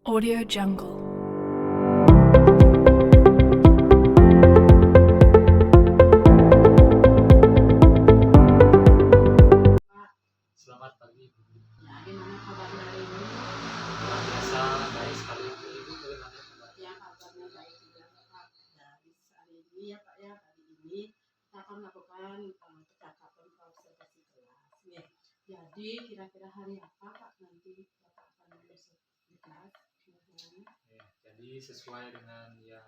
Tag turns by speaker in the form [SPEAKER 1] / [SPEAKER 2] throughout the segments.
[SPEAKER 1] Audio Jungle.
[SPEAKER 2] Selamat pagi.
[SPEAKER 3] Ya, gimana kabarnya hari ini?
[SPEAKER 2] Luar biasa baik sekali. Ibu bagaimana kabar?
[SPEAKER 3] Ya, kabarnya baik juga Pak. Dari hari ini ya Pak ya, hari ini kita akan melakukan percakapan observasi kelas. Nih, jadi kira-kira hari apa Pak nanti Bapak akan masuk di kelas?
[SPEAKER 2] Ya, jadi sesuai dengan yang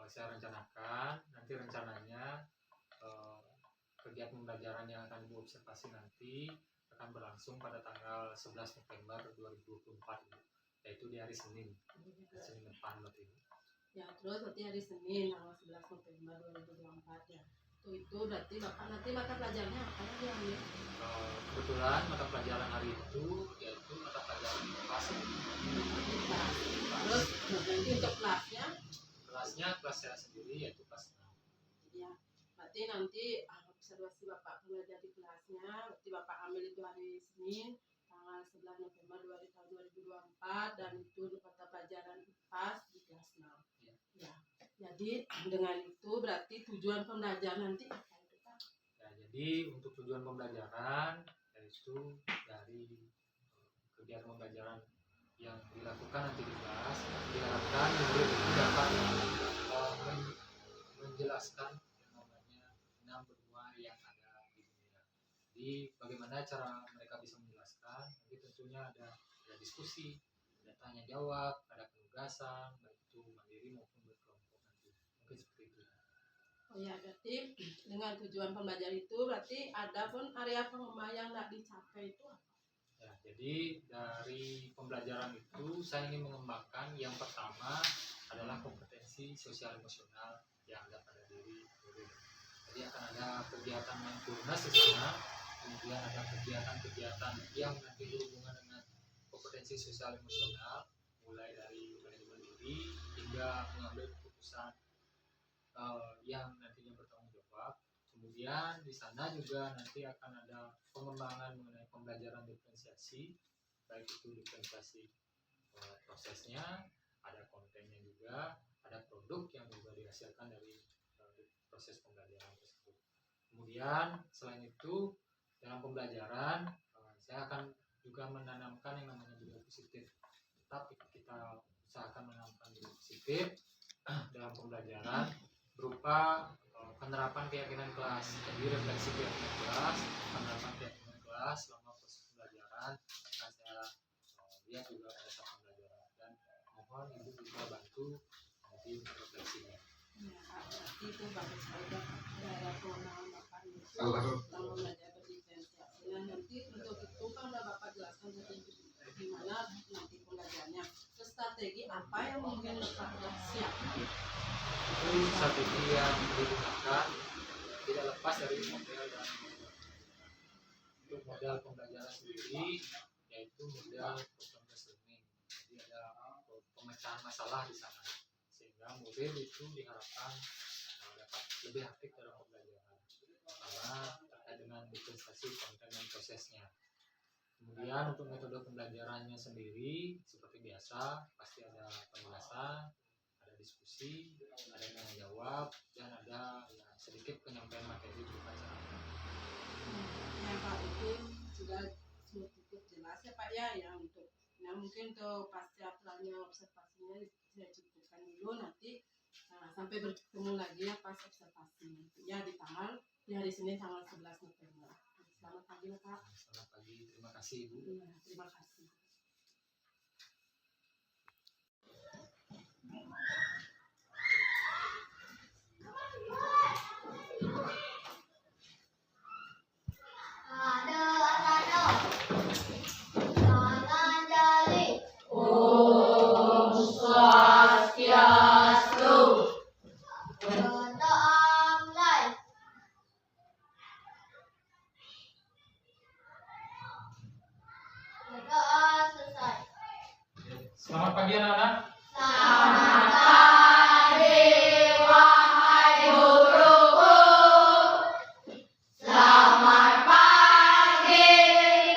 [SPEAKER 2] saya rencanakan, nanti rencananya kegiatan pembelajaran yang akan Ibu observasi nanti akan berlangsung pada tanggal 11 November 2024, yaitu di hari Senin. Senin depan berarti.
[SPEAKER 3] Ya, terus berarti hari Senin tanggal 11 November 2024 ya. Itu berarti Bapak nanti mata pelajarannya apa yang diambil?
[SPEAKER 2] Kebetulan mata pelajaran hari itu yaitu mata pelajaran kelas.
[SPEAKER 3] Terus nanti untuk kelasnya?
[SPEAKER 2] Kelas saya sendiri yaitu kelas 6.
[SPEAKER 3] Ya, berarti nanti observasi Bapak belajar di kelasnya, berarti Bapak ambil itu hari Senin tanggal 11 November 2024 dan itu mata pelajaran IPAS di kelas 6. Ya. Jadi dengan itu berarti tujuan pembelajaran nanti apa itu Pak?
[SPEAKER 2] Ya, jadi untuk tujuan pembelajaran yaitu dari kegiatan pembelajaran yang dilakukan nanti di kelas, diharapkan murid itu dapat menjelaskan yang namanya 6 benua yang ada di dunia. Jadi bagaimana cara mereka bisa menjelaskan? Nanti tentunya ada diskusi, ada tanya jawab, ada penugasan, baik itu mandiri maupun berkelompok nanti. Mungkin seperti itu.
[SPEAKER 3] Oh ya, berarti dengan tujuan pembelajaran itu berarti ada pun area pengembangan yang tidak dicapai itu apa?
[SPEAKER 2] Ya, jadi dari pembelajaran itu saya ingin mengembangkan yang pertama adalah kompetensi sosial emosional yang ada pada diri murid. Jadi akan ada kegiatan mindfulness di sana, kemudian ada kegiatan-kegiatan yang nanti berhubungan dengan kompetensi sosial emosional, mulai dari manajemen diri hingga mengambil keputusan yang nantinya bertanggung jawab. Kemudian di sana juga nanti akan ada pengembangan mengenai pembelajaran diferensiasi, baik itu diferensiasi prosesnya, ada kontennya juga, ada produk yang juga dihasilkan dari proses pembelajaran tersebut. Kemudian selain itu dalam pembelajaran saya akan juga menanamkan yang namanya budaya positif. Tetap kita usahakan menanamkan budaya positif dalam pembelajaran berupa penerapan keyakinan kelas. Jadi refleksi keyakinan kelas, penerapan keyakinan kelas selama proses pembelajaran akan saya lihat juga pada saat pembelajaran, dan mohon Ibu juga bantu nanti refleksinya.
[SPEAKER 3] Ya, berarti itu bagus sekali dari kewenangan Bapak itu dalam belajar berdiferensiasi. Nah, nanti untuk itu kan udah Bapak jelaskan tadi gimana nanti pembelajarannya. Terus strategi apa yang mungkin Bapak sudah siap?
[SPEAKER 2] Itu strategi yang digunakan tidak lepas dari model dan untuk model pembelajaran sendiri yaitu model problem-based learning. Jadi ada pemecahan masalah di sana sehingga murid itu diharapkan dapat lebih aktif dalam pembelajaran karena terkait dengan diferensiasi konten dan prosesnya. Kemudian untuk metode pembelajarannya sendiri seperti biasa pasti ada penjelasan, ada diskusi, ada tanya jawab, dan ada sedikit penyampaian materi berupa cerita.
[SPEAKER 3] Ya Pak, itu sudah cukup jelas ya Pak ya, untuk mungkin untuk pasca pelanya observasinya saya cukupkan dulu, nanti sampai bertemu lagi ya pas observasi ya di hari Senin tanggal 11 November. Selamat pagi Pak.
[SPEAKER 2] Selamat pagi, terima kasih Ibu.
[SPEAKER 3] Ya, terima kasih.
[SPEAKER 2] Selamat pagi anak-anak.
[SPEAKER 4] Selamat pagi, wahai guruku. Selamat pagi,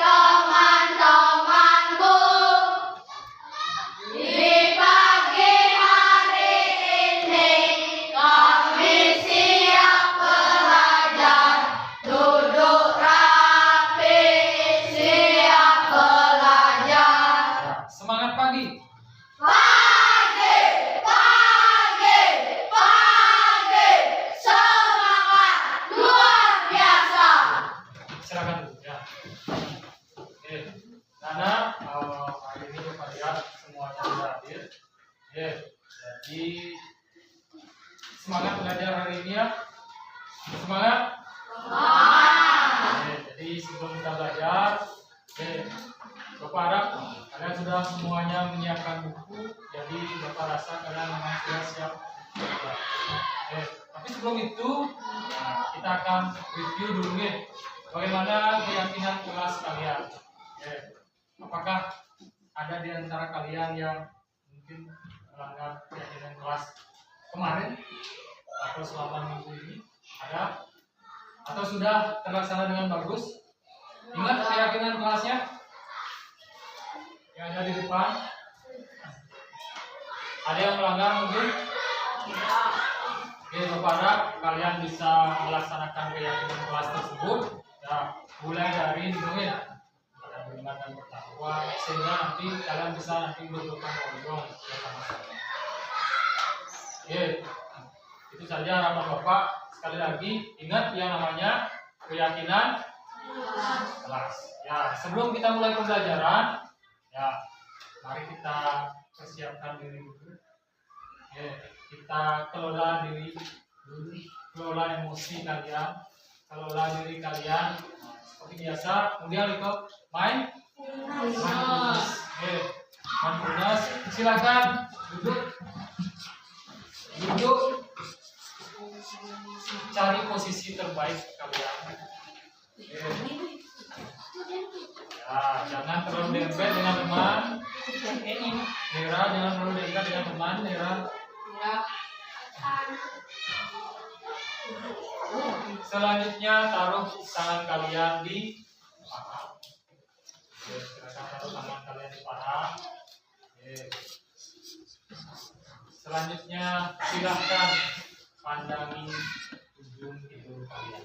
[SPEAKER 4] teman-temanku.
[SPEAKER 2] pagi.
[SPEAKER 4] Pagi, pagi, pagi. Semangat luar biasa.
[SPEAKER 2] Silakan Bu, ya. Oke, karena hari ini Bapak lihat semuanya sudah hadir. Oke, jadi semangat belajar hari ini ya. Semangat. Oke, jadi sebelum kita belajar, oke, Bapak harap kalian sudah semuanya menyiapkan buku. Jadi Bapak rasa kalian memang sudah siap. Oke, tapi sebelum itu kita akan review dulu nih. Bagaimana keyakinan kelas kalian? Apakah ada di antara kalian yang mungkin melanggar keyakinan kelas kemarin atau selama minggu ini? Ada? Atau sudah terlaksana dengan bagus? Ingat keyakinan kelasnya? Yang ada di depan? Ada yang melanggar mungkin? Oke, Bapak harap kalian bisa melaksanakan keyakinan kelas tersebut. Ya, mulai dari hidungin ada beriman dan bertakwa, sehingga nanti kalian bisa nanti bergotong royong bersama sama. Oke, itu saja harapan Bapak. Sekali lagi ingat yang namanya keyakinan kelas. Ya, sebelum kita mulai pembelajaran, ya, mari kita persiapkan diri dulu. Oke, kita kelola diri dulu, kelola emosi kalian, kelola diri kalian seperti biasa. Kemudian itu mindfulness. Mindfulness. Silakan duduk, duduk, cari posisi terbaik kalian. Ya, jangan terlalu dekat dengan teman. Nera, jangan terlalu dekat dengan teman. Nera. Selanjutnya taruh tangan kalian di paha. Silakan taruh tangan kalian di paha. Selanjutnya silahkan pandangi ujung hidung kalian.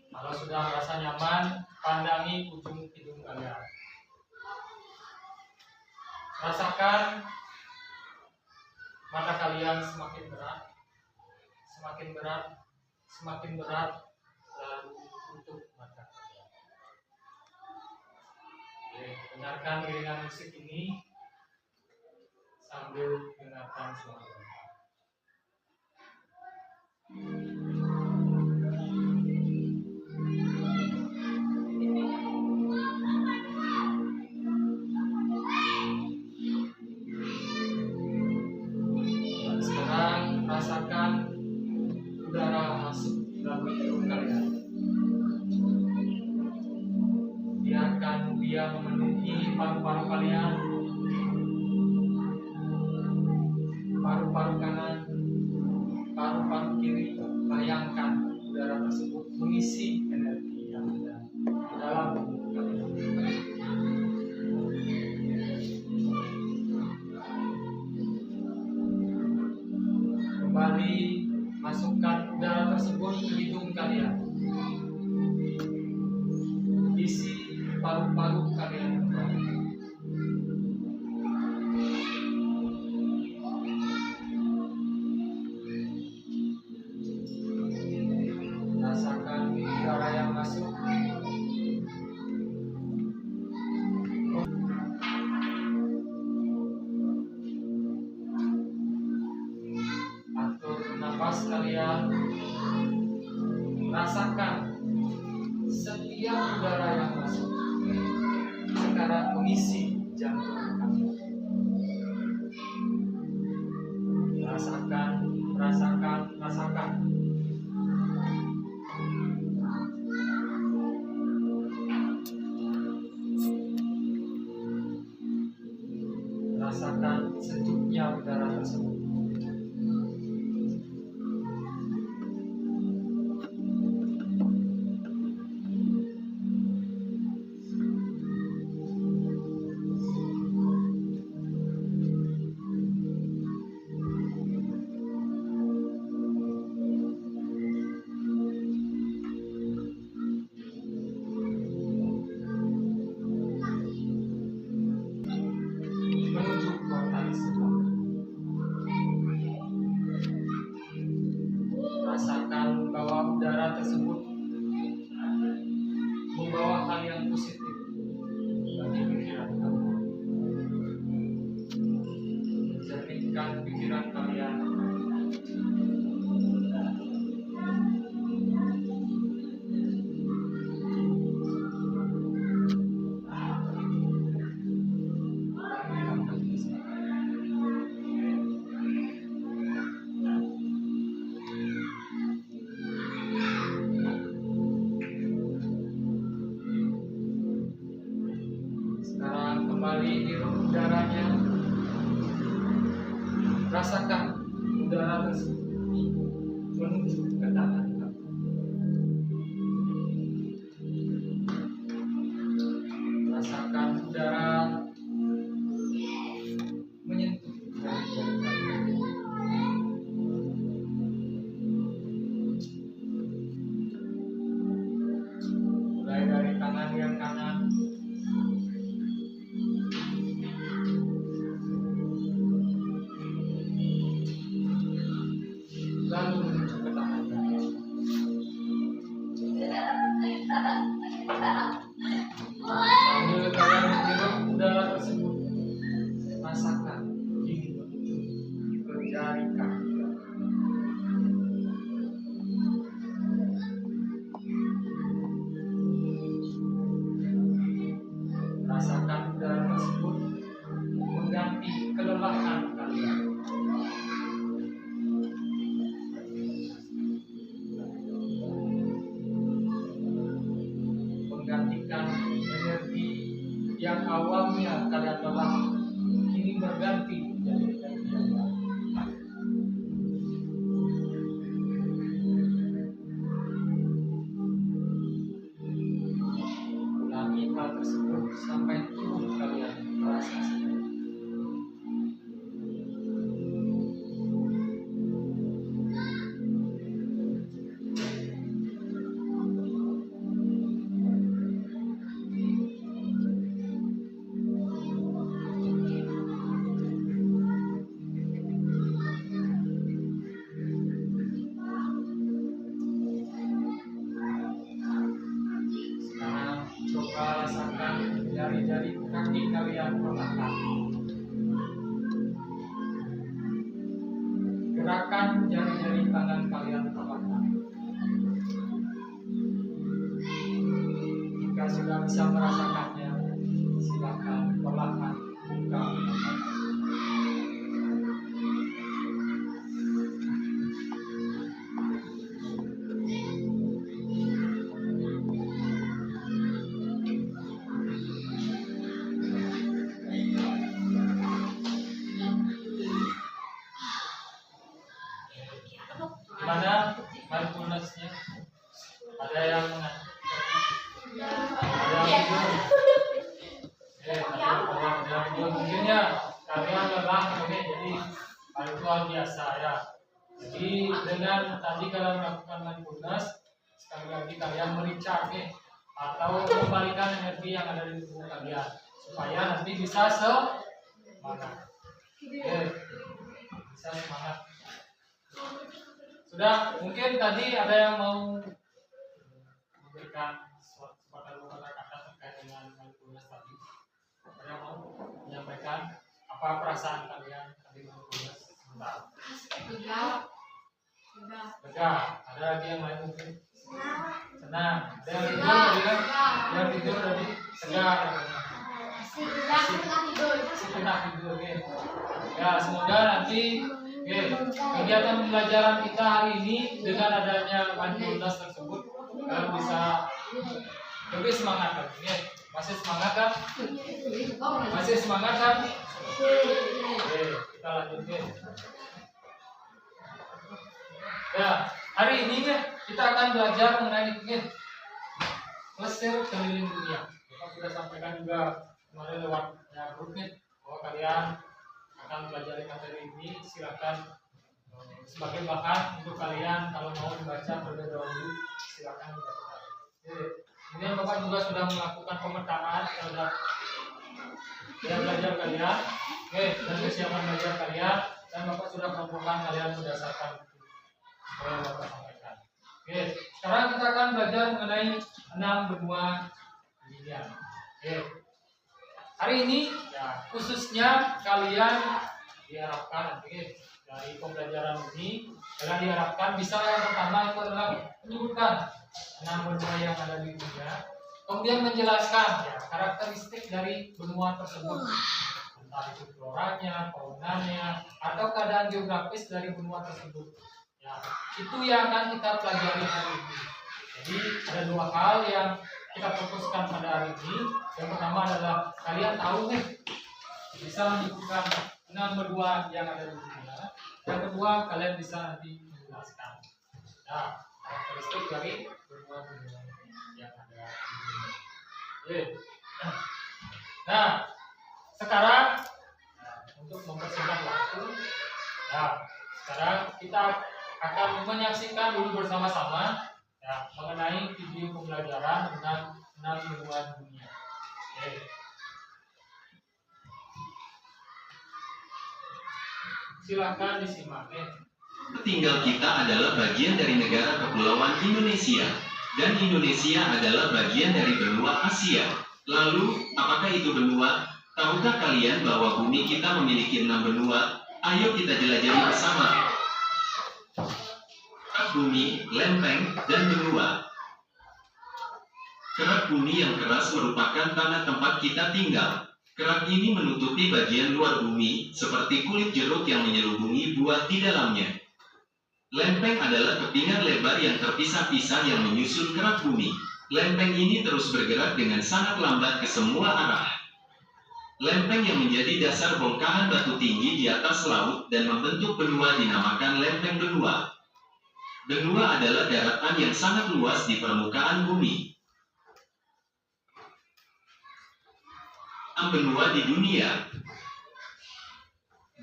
[SPEAKER 2] Kalau sudah merasa nyaman, pandangi ujung hidung kalian. Rasakan mata kalian semakin berat, semakin berat, semakin berat, lalu tutup mata kalian. Oke, dengarkan iringan musik ini sambil dengarkan suara Bapak. Sekarang rasakan udara masuk melalui hidung kalian. Biarkan dia memenuhi paru-paru kalian, paru-paru kanan, paru-paru kiri. Bayangkan udara tersebut mengisi energi yang ada di dalam tubuh kalian. Kembali masukkan udara tersebut ke hidung kalian. Isi paru-paru kalian kembali. Rasakan udara yang masuk. Atur nafas kalian. Rasakan setiap udara yang masuk sekarang mengisi jantung kalian. Rasakan, rasakan, rasakan. Rasakan sejuknya udara tersebut. menjernihkan pikiran kalian. Sekarang kembali hirup udaranya. Rasakan udara tersebut menuju ke tangan kamu. Rasakan udara menyentuh jari-jari kalian. Mulai dari tangan yang kanan, lalu menuju ke tangan kaki. Sambil kalian menghirup udara tersebut, rasakan ini menuju ke jari kaki. Rasakan udara tersebut mengganti kelelahan kalian. Menggantikan energi yang awalnya kalian lelah, kini berganti menjadi energi yang baru. Ulangi hal tersebut sampai tubuh kalian merasa segar. Sekarang coba rasakan jari-jari kaki kalian perlahan. Gerakan jari-jari tangan kalian perlahan. Jika sudah bisa merasakannya, silakan perlahan buka mata. Gimana mindfulness-nya? Ada yang mengantuk? Ada yang tidur? Ada yang tidur. Mungkin ya kalian lelah ini, jadi hal itu hal biasa ya. Jadi dengan tadi kalian melakukan mindfulness, sekali lagi kalian merecharge nih, atau kembalikan energi yang ada di tubuh kalian supaya nanti bisa semangat. Bisa semangat. Sudah, mungkin tadi ada yang mau memberikan sepatah kata terkait dengan mindfulness tadi. Ada yang mau menyampaikan apa perasaan kalian tadi mindfulness sebentar? Lega. Ada lagi yang lain mungkin? Senang. Ada yang tidur tadi kan? Yang tidur tadi segar. Si enak tidur. Ya, semoga nanti kegiatan pembelajaran kita hari ini dengan adanya mindfulness tersebut kalian bisa lebih semangat kan? Masih semangat kan? Masih semangat kan? Oke, kita lanjutin. Ya, hari ini kita akan belajar mengenai plesir keliling dunia. Kita sudah sampaikan juga kemarin lewat grup bahwa kalian akan belajar materi ini. Silakan sebagai bahan untuk kalian kalau mau membaca terlebih dahulu, silakan dibaca. Kemudian Bapak juga sudah melakukan pemetaan terhadap belajar kalian, dan kesiapan belajar kalian, dan Bapak sudah mengumpulkan kalian berdasarkan yang Bapak sampaikan. Sekarang kita akan belajar mengenai 6 benua dunia. Hari ini ya, khususnya kalian diharapkan nanti dari pembelajaran ini adalah diharapkan bisa yang pertama itu adalah menyebutkan 6 benua yang ada di dunia, kemudian menjelaskan ya karakteristik dari benua tersebut, entah itu floranya, faunanya, atau keadaan geografis dari benua tersebut. Ya, itu yang akan kita pelajari hari ini. Jadi ada 2 hal yang kita fokuskan pada hari ini. Yang pertama adalah kalian tahu nih bisa menyebutkan 6 benua yang ada di dunia. Yang kedua kalian bisa nanti menjelaskan ya karakteristik dari benua-benua yang ada di dunia. Oke. Nah, sekarang untuk mempersingkat waktu, ya sekarang kita akan menyaksikan dulu bersama-sama ya mengenai video pembelajaran tentang 6 benua dunia. Oke. Silakan disimak.
[SPEAKER 1] Tinggal kita adalah bagian dari negara kepulauan Indonesia, dan Indonesia adalah bagian dari benua Asia. Lalu, apakah itu benua? Tahukah kalian bahwa bumi kita memiliki 6 benua? Ayo kita jelajahi bersama. Kerak bumi, lempeng, dan benua. Kerak bumi yang keras merupakan tanah tempat kita tinggal. Kerak ini menutupi bagian luar bumi, seperti kulit jeruk yang menyelubungi buah di dalamnya. Lempeng adalah kepingan lebar yang terpisah-pisah yang menyusun kerak bumi. Lempeng ini terus bergerak dengan sangat lambat ke semua arah. Lempeng yang menjadi dasar bongkahan batu tinggi di atas laut dan membentuk benua dinamakan lempeng benua. Benua adalah daratan yang sangat luas di permukaan bumi. 6 benua di dunia.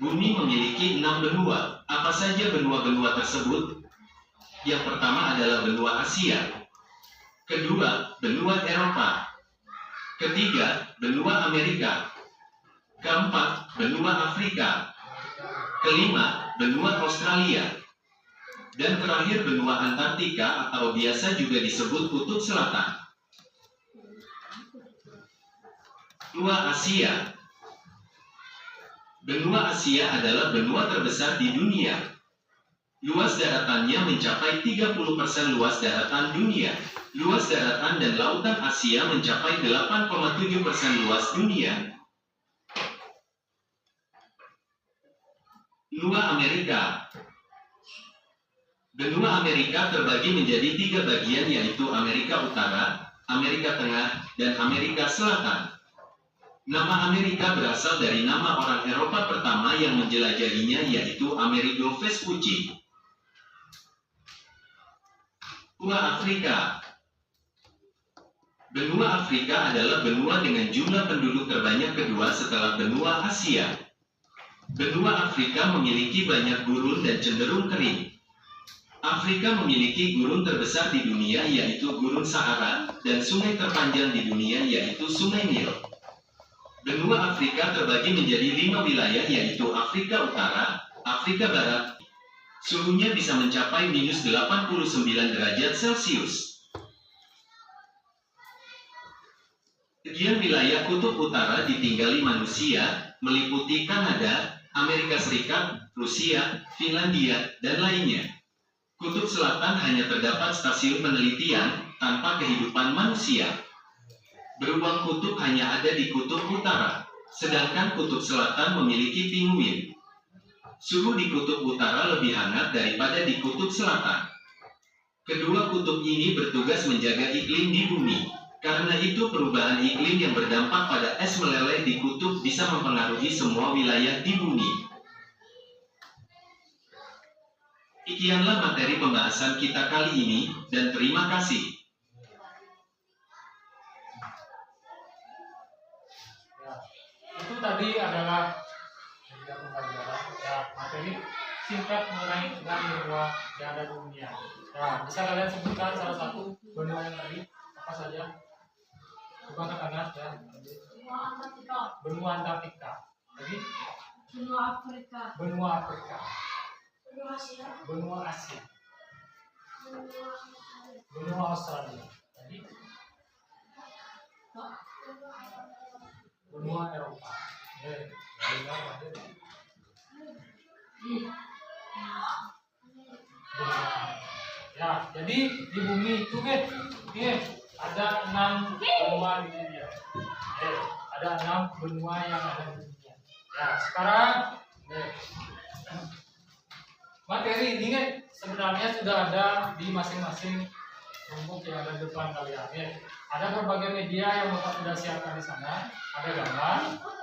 [SPEAKER 1] Bumi memiliki 6 benua. Apa saja benua-benua tersebut? Yang pertama adalah benua Asia. Kedua, benua Eropa. Ketiga, benua Amerika. Keempat, benua Afrika. Kelima, benua Australia. Dan terakhir benua Antartika atau biasa juga disebut Kutub Selatan. Benua Asia. Benua Asia adalah benua terbesar di dunia. Luas daratannya mencapai 30% luas daratan dunia. Luas daratan dan lautan Asia mencapai 8,7% luas dunia. Benua Amerika. Benua Amerika terbagi menjadi 3 bagian, yaitu Amerika Utara, Amerika Tengah, dan Amerika Selatan. Nama Amerika berasal dari nama orang Eropa pertama yang menjelajahinya, yaitu Amerigo Vespucci. Benua Afrika. Benua Afrika adalah benua dengan jumlah penduduk terbanyak kedua setelah benua Asia. Benua Afrika memiliki banyak gurun dan cenderung kering. Afrika memiliki gurun terbesar di dunia, yaitu Gurun Sahara, dan sungai terpanjang di dunia, yaitu Sungai Nil. Benua Afrika terbagi menjadi 5 wilayah, yaitu Afrika Utara, Afrika Barat. Suhunya bisa mencapai minus 89 derajat Celcius. Sebagian wilayah Kutub Utara ditinggali manusia, meliputi Kanada, Amerika Serikat, Rusia, Finlandia, dan lainnya. Kutub Selatan hanya terdapat stasiun penelitian tanpa kehidupan manusia. Beruang kutub hanya ada di Kutub Utara, sedangkan Kutub Selatan memiliki pinguin. Suhu di Kutub Utara lebih hangat daripada di Kutub Selatan. Kedua kutub ini bertugas menjaga iklim di bumi. Karena itu perubahan iklim yang berdampak pada es meleleh di kutub bisa mempengaruhi semua wilayah di bumi. Sekianlah materi pembahasan kita kali ini, dan terima kasih.
[SPEAKER 2] Itu tadi adalah pembelajaran ya materi singkat mengenai benua yang ada di dunia. Nah, bisa kalian sebutkan salah satu benua yang tadi apa saja? Coba katakan ya. Benua Antartika. Jadi
[SPEAKER 3] Benua Afrika.
[SPEAKER 2] benua Afrika. Benua Asia. Benua Australia. Jadi benua Eropa. Ya, jadi di bumi itu ada 6 benua di dunia. Ada 6 benua yang ada di dunia. Ya, sekarang materi ini sebenarnya sudah ada di masing-masing rumput yang ada di depan kalian. Ada berbagai media yang Bapak sudah siapkan di sana. Ada gambar,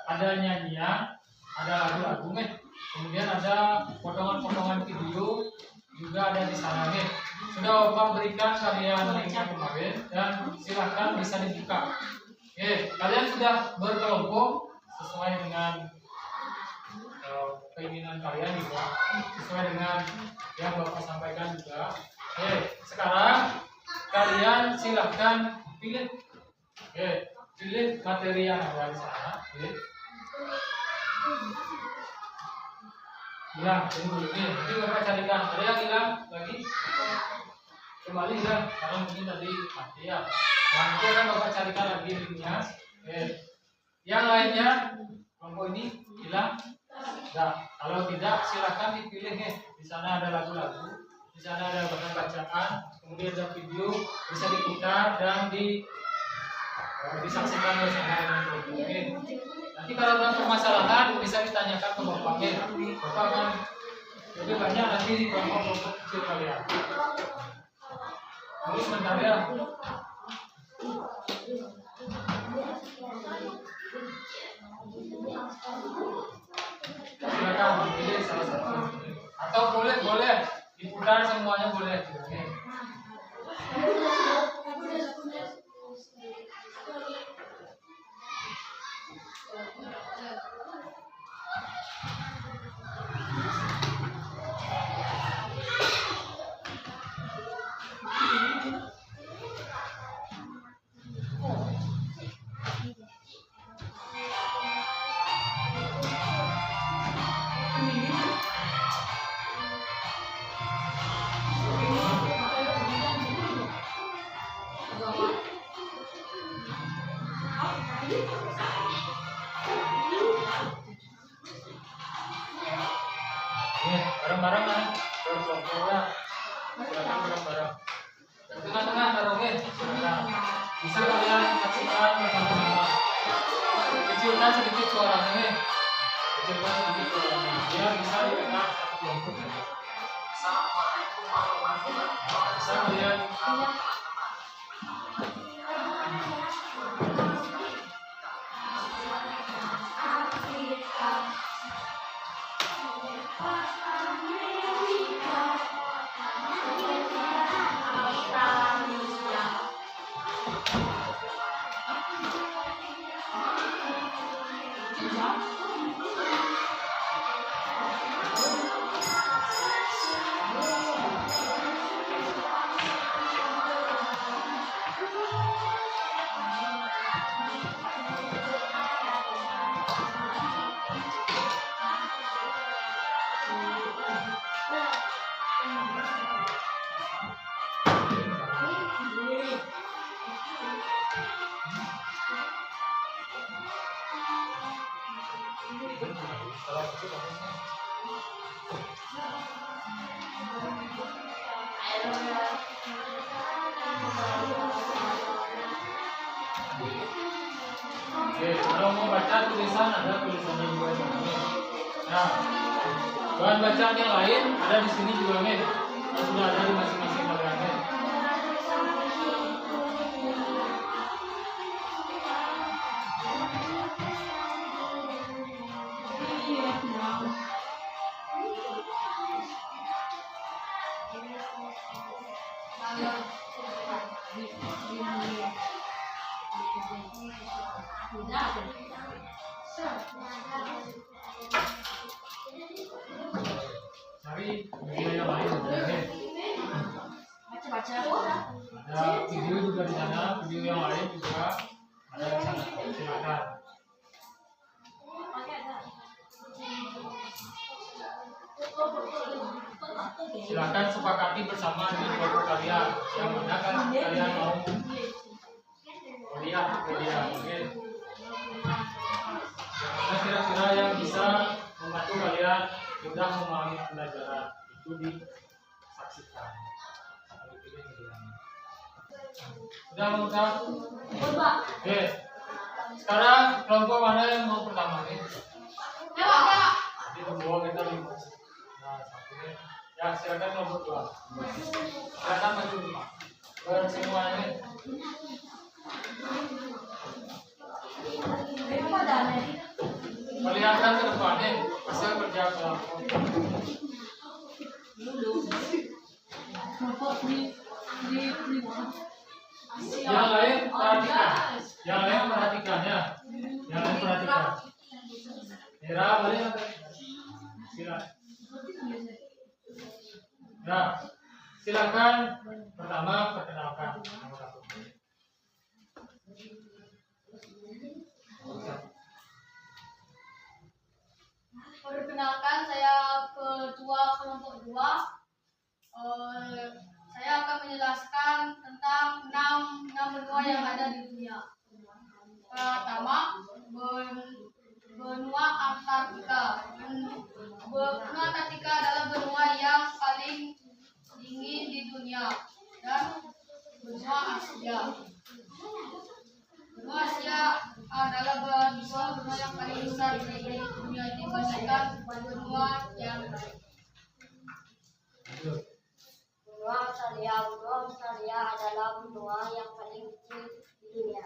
[SPEAKER 2] ada nyanyian, ada lagu-lagu kemudian ada potongan-potongan video juga ada di sana Sudah Bapak berikan kalian linknya kemarin dan silahkan bisa dibuka. Kalian sudah berkelompok sesuai dengan keinginan kalian juga, sesuai dengan yang Bapak sampaikan juga. Sekarang kalian silahkan pilih materi yang ada di sana. Hilang, nanti Bapak carikan. Ada yang hilang lagi? Kembali hilang, karena mungkin tadi mati ya. Nanti akan Bapak carikan lagi linknya. Yang lainnya, kelompok ini hilang. Nah, kalau tidak silahkan dipilih Di sana ada lagu-lagu, di sana ada bacaan, kemudian ada video, bisa diputar dan disaksikan bersama dengan kelompok. Nanti kalau ada permasalahan bisa ditanyakan ke Bapak. Bapak akan lebih banyak nanti di kelompok-kelompok kecil kalian. Tunggu sebentar ya. Silakan pilih salah satu. Atau boleh diputar semuanya boleh. Bareng-bareng kan, berkelompok. Silakan bareng-bareng. Tengah-tengah taruhin, silakan. Bisa kalian saksikan bersama-sama. Kecilkan sedikit suaranya, biar bisa didengar satu kelompok. Assalamualaikum warahmatullahi wabarakatuh. Bisa kalian. Kalau mau baca tulisan ada tulisannya juga. Nah, bahan bacaan yang lain ada di sini juga sudah ada di masing-masing kalian. Cari video yang lain ada video juga di sana, video yang lain juga ada di sana. Silakan. Silakan sepakati bersama dengan kelompok kalian yang mana kan kalian mau lihat media. Oke. Kira-kira yang bisa membantu kalian sudah memahami pelajaran itu disaksikan. Sudah lengkap? Oke. Sekarang kelompok mana yang mau pertama nih? Jadi berdua kita lima. Nah, satunya. Ya, silakan kelompok dua. Silakan maju lima. Bersemuanya. Perlihatkan ke depannya hasil kerja kelompok. Yang lain perhatikan. Yang lain perhatikan ya. Yang lain perhatikan. Mira, balik. Silakan. Ya, silakan. Pertama perkenalkan nama satu.
[SPEAKER 4] Perkenalkan, saya ketua kelompok 2. Saya akan menjelaskan tentang 6 benua yang ada di dunia. Pertama, benua Antartika. Benua Antartika adalah benua yang paling dingin di dunia, dan benua Asia. Benua Asia adalah benua yang paling besar di dunia dibandingkan benua yang lain. Benua Australia adalah benua yang paling kecil di dunia.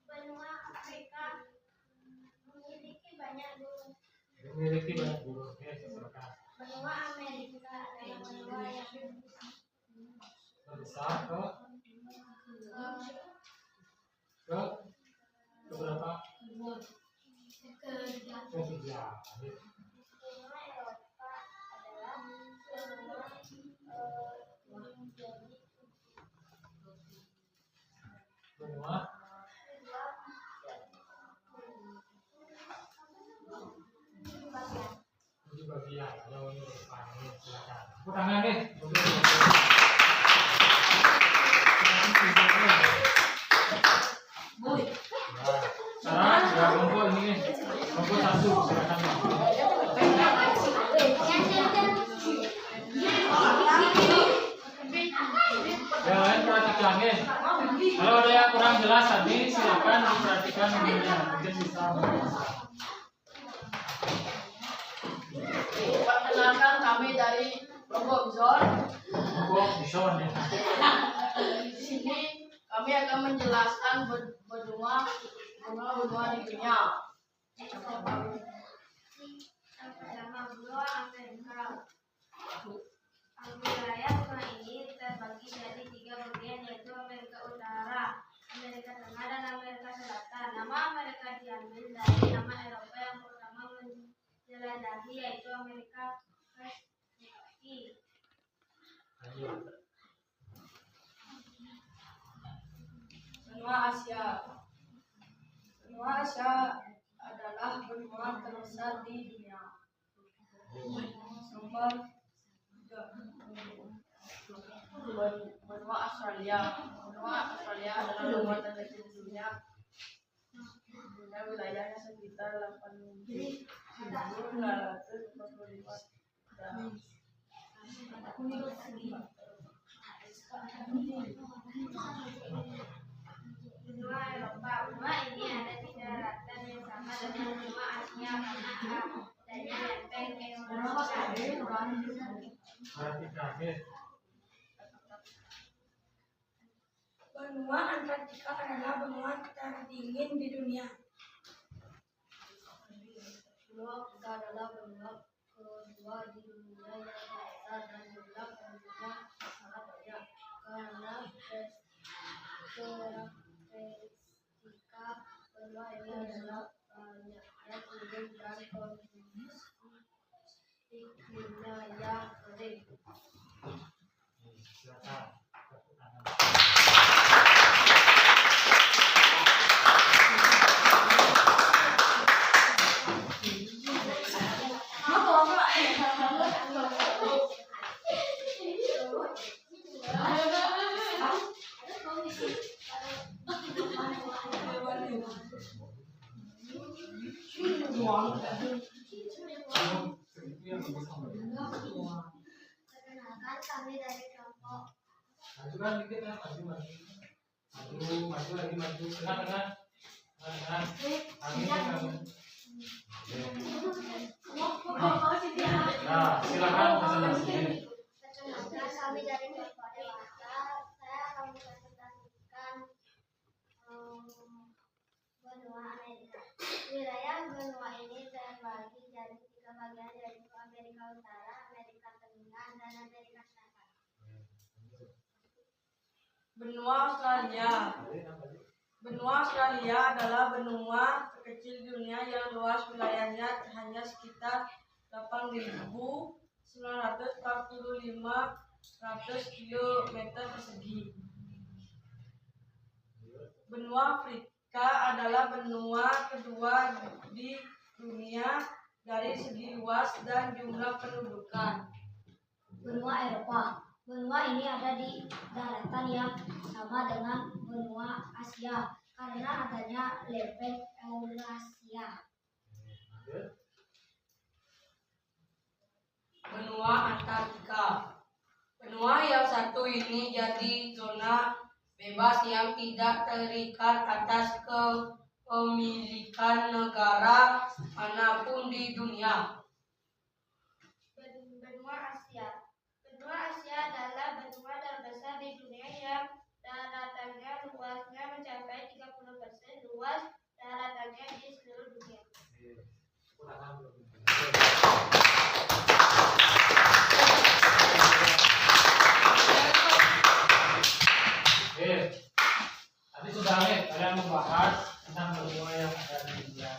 [SPEAKER 4] Benua Afrika memiliki banyak gunung.
[SPEAKER 2] Oke, silakan.
[SPEAKER 4] Benua Amerika adalah benua yang
[SPEAKER 2] Besar ke berapa? Ketiga.
[SPEAKER 4] Benua Eropa adalah benua
[SPEAKER 2] Benua di bagian. Kalau ini depan ini silakan. Tepuk tangan deh. Sekarang sudah kelompok ini nih. Kelompok 1 silakan. Yang lain perhatikan nih. Kalau ada yang kurang jelas tadi silakan diperhatikan videonya. Mungkin bisa menjelaskan.
[SPEAKER 3] Perkenalkan, kami dari kelompok Zon.
[SPEAKER 2] Kelompok Bison ya.
[SPEAKER 3] Di sini kami akan menjelaskan benua di dunia.
[SPEAKER 4] Yang pertama, benua Amerika. Wilayah benua ini terbagi jadi 3 bagian, yaitu Amerika Utara, Amerika Tengah, dan Amerika Selatan. Nama Amerika diambil dari nama Eropa yang pertama menjelajahi, yaitu Amerika Vespucci.
[SPEAKER 3] Benua Asia. Benua Asia adalah benua terbesar di dunia. Nomor 3. Benua Australia. Benua Australia adalah benua terkecil di dunia. Wilayahnya sekitar 8.945
[SPEAKER 4] Benua Eropa. Benua ini ada 3 daratan yang sama dengan benua Asia karena adanya lempeng ke Indonesia.
[SPEAKER 2] Perhatikan nih.
[SPEAKER 5] Benua Antartika adalah benua terdingin di dunia.
[SPEAKER 4] Benua Afrika adalah benua kedua di dunia yang terbesar dan jumlah penduduknya sangat banyak. Karena karakteristika benua ini adalah banyaknya gunung dan kondisi iklimnya yang kering.
[SPEAKER 2] Silakan. segitu yang bisa memberikan.
[SPEAKER 4] Perkenalkan kami dari kelompok.
[SPEAKER 2] Maju kan dikit kan, maju lagi, tengah. Nah, silakan presentasi.
[SPEAKER 4] Perkenalkan kami dari kelompok dewasa. Saya akan mempresentasikan benua Amerika. Wilayah benua ini terbagi jadi 3 bagian, yaitu Amerika Utara, Amerika Tengah, dan Amerika Selatan.
[SPEAKER 5] Benua Australia. Benua Australia adalah benua terkecil di dunia yang luas wilayahnya hanya sekitar 8.945 km persegi. Benua Afrika adalah benua kedua di dunia dari segi luas dan jumlah pendudukan.
[SPEAKER 4] Benua Eropa. Benua ini ada di daratan yang sama dengan benua Asia karena adanya lempeng Eurasia.
[SPEAKER 5] Benua Antartika. Benua yang satu ini jadi zona bebas yang tidak terikat atas kepemilikan negara manapun di dunia.
[SPEAKER 4] Benua Asia. Benua Asia adalah benua terbesar di dunia yang daratannya luasnya mencapai 30% luas daratannya di seluruh dunia.
[SPEAKER 2] Tadi sudah kalian membahas tentang benua yang ada di dunia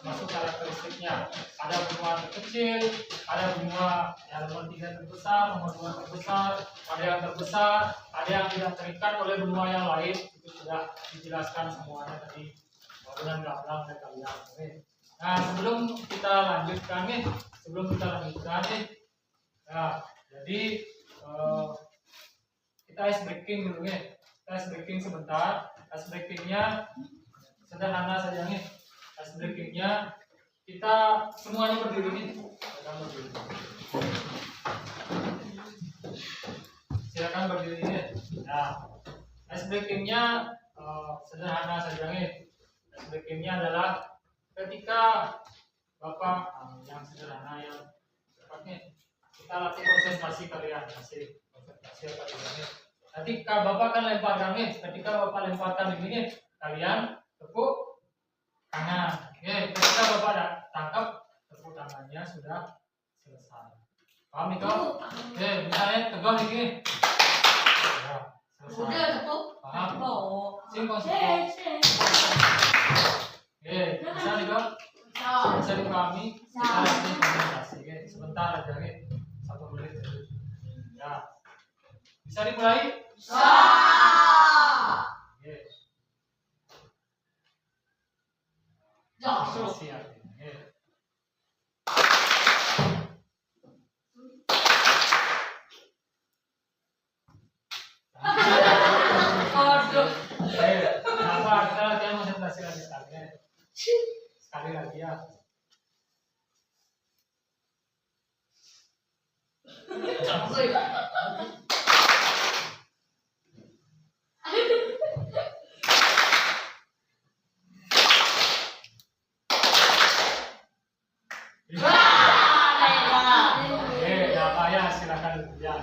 [SPEAKER 2] masuk karakteristiknya. Ada benua terkecil, ada benua yang nomor 3 terbesar, nomor 2 terbesar, ada yang terbesar, ada yang tidak terikat oleh benua yang lain. Itu sudah dijelaskan semuanya tadi dengan gamblang oleh kalian. Nah, sebelum kita lanjutkan nah, jadi kita ice breaking dulu nih. Kita ice breaking sebentar. Ice breakingnya sederhana saja nih. Ice breakingnya kita semuanya berdiri nih. Silakan berdiri nih. Nah, ice breakingnya sederhana saja nih. Ice breakingnya adalah ketika Bapak yang sederhana yang cepatnya kita latih konsentrasi kalian, konsentrasi kalian. Ketika Bapak akan lemparkan nih, ketika Bapak lemparkan ini kalian tepuk tangan. Oke, ketika Bapak tangkap tepuk tangannya sudah selesai. Paham itu? Oke, misalnya tegang ini. Ya, selesai. Paham? Konsentrasi. Oke, bisa nih dong? Bisa dipahami? Kita latih konsentrasi. Sebentar aja nih, 1 menit dulu. Ya, bisa dimulai? Siap. Kenapa kita latihan konsentrasi lagi sekali lagi ya. Silakan ya.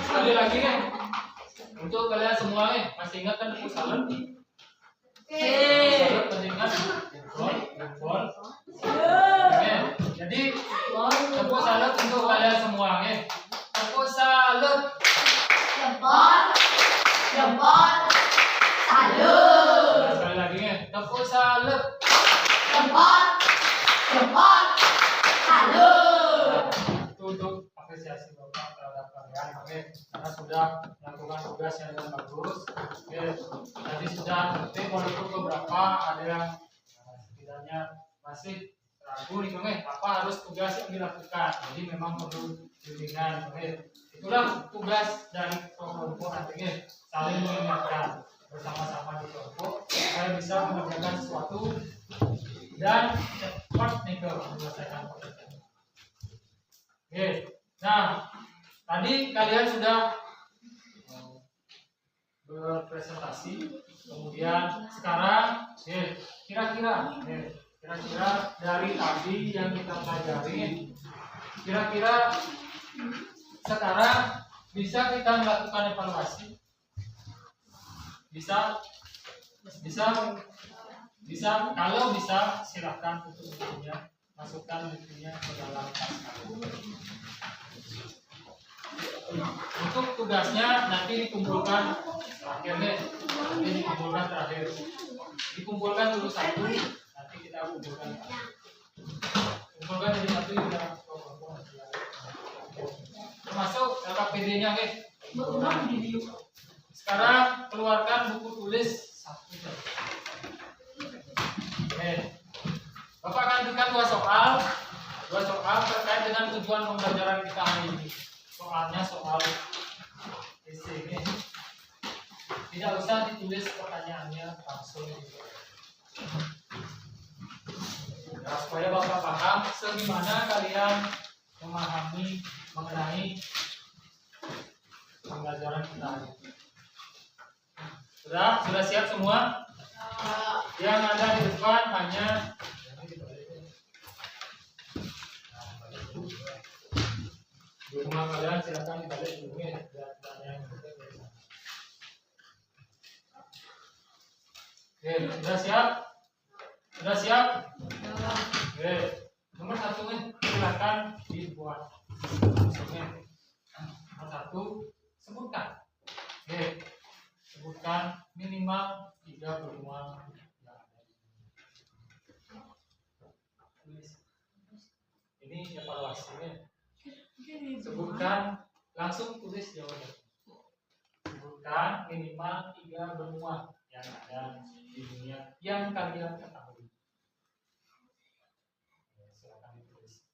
[SPEAKER 2] Sekali lagi nih. Untuk kalian semua nih, masih ingat kan tepuk salam? Salam masih ingat? Jempol. Oke. Jadi tepuk salam untuk kalian semua nih. Tepuk salam.
[SPEAKER 4] Jempol. Salut.
[SPEAKER 2] Sekali lagi nih, tepuk salam.
[SPEAKER 4] Jempol. Salut.
[SPEAKER 2] Itu untuk apresiasi Bapak terhadap kalian. Oke, karena sudah melakukan tugasnya dengan bagus. Oke, tadi sudah ngerti walaupun beberapa ada yang setidaknya masih ragu nih, oke, apa harus tugas yang dilakukan. Jadi memang perlu bimbingan. Oke, itulah tugas dari kelompok nantinya, saling mengingatkan bersama-sama di kelompok supaya bisa mengerjakan sesuatu dan cepat nih ke menyelesaikan pekerjaan. Oke, nah tadi kalian sudah berpresentasi, kemudian sekarang kira-kira dari tadi yang kita pelajari, kira-kira sekarang bisa kita melakukan evaluasi? Bisa, kalau bisa silakan tutup bukunya, masukkan bukunya ke dalam tas kalian. Untuk tugasnya nanti dikumpulkan terakhir. Dikumpulkan dulu satu, nanti kita kumpulkan. Kumpulkan jadi satu ya. Termasuk KPD-nya Sekarang keluarkan buku tulis satu. Bapak akan berikan dua soal terkait dengan tujuan pembelajaran kita hari ini. Soalnya soal esai ini. Tidak usah ditulis pertanyaannya langsung. Nah, supaya Bapak paham sebagaimana kalian memahami mengenai pembelajaran kita hari ini. Sudah siap semua? Yang ada di depan hanya di rumah kalian, silakan dibalik dulu ya. Oke, sudah siap? Oke, nomor satu silakan dibuat. Nomor satu, sebutkan. Oke, sebutkan minimal 3 benua yang ada. Ini evaluasinya. Sebutkan, langsung tulis jawabannya. Sebutkan minimal 3 benua yang ada di dunia yang kalian ketahui. Silakan ditulis.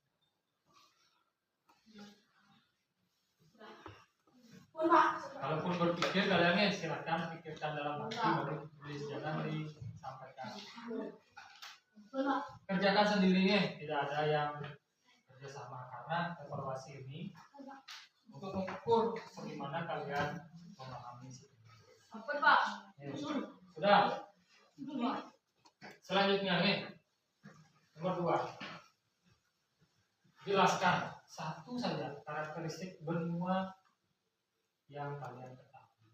[SPEAKER 2] Kalaupun berpikir kalian silakan pikirkan dalam hati baru tulis, jangan disampaikan. Kerjakan sendiri tidak ada yang kerjasama karena evaluasi ini untuk mengukur bagaimana kalian memahami sudah. Selanjutnya nomor 2, jelaskan satu saja karakteristik benua yang kalian ketahui.